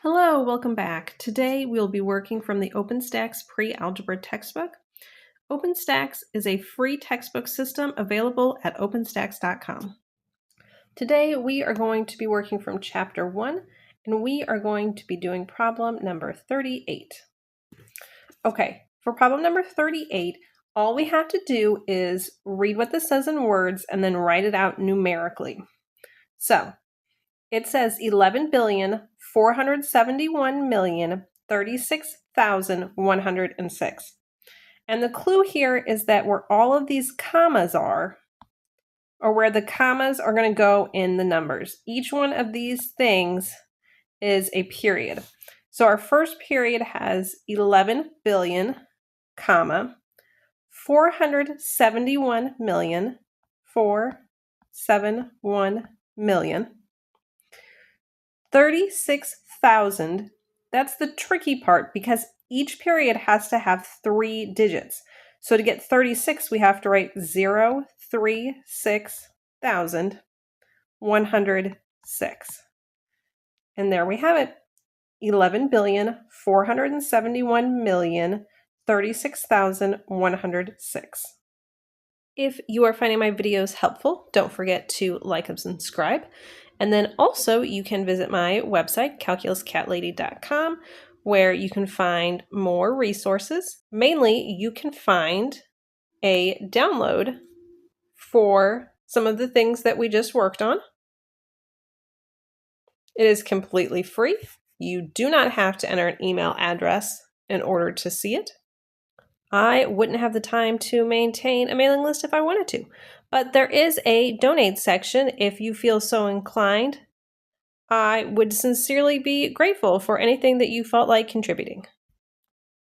Hello, welcome back. Today we'll be working from the OpenStax Pre-algebra textbook. OpenStax is a free textbook system available at openstax.com. Today we are going to be working from chapter 1 and we are going to be doing problem number 38. Okay, for problem number 38, all we have to do is read what this says in words and then write it out numerically. So, it says 11,471,036,106. And the clue here is that where all of these commas are, or where the commas are going to go in the numbers. Each one of these things is a period. So our first period has 11 billion, comma, 471 million, 471 million. 36,000, that's the tricky part because each period has to have 3 digits. So to get 36, we have to write 036,106. And there we have it, 11,471,036,106. If you are finding my videos helpful, don't forget to like and subscribe. And then also you can visit my website, calculuscatlady.com, where you can find more resources. Mainly, you can find a download for some of the things that we just worked on. It is completely free. You do not have to enter an email address in order to see it. I wouldn't have the time to maintain a mailing list if I wanted to, but there is a donate section if you feel so inclined. I would sincerely be grateful for anything that you felt like contributing.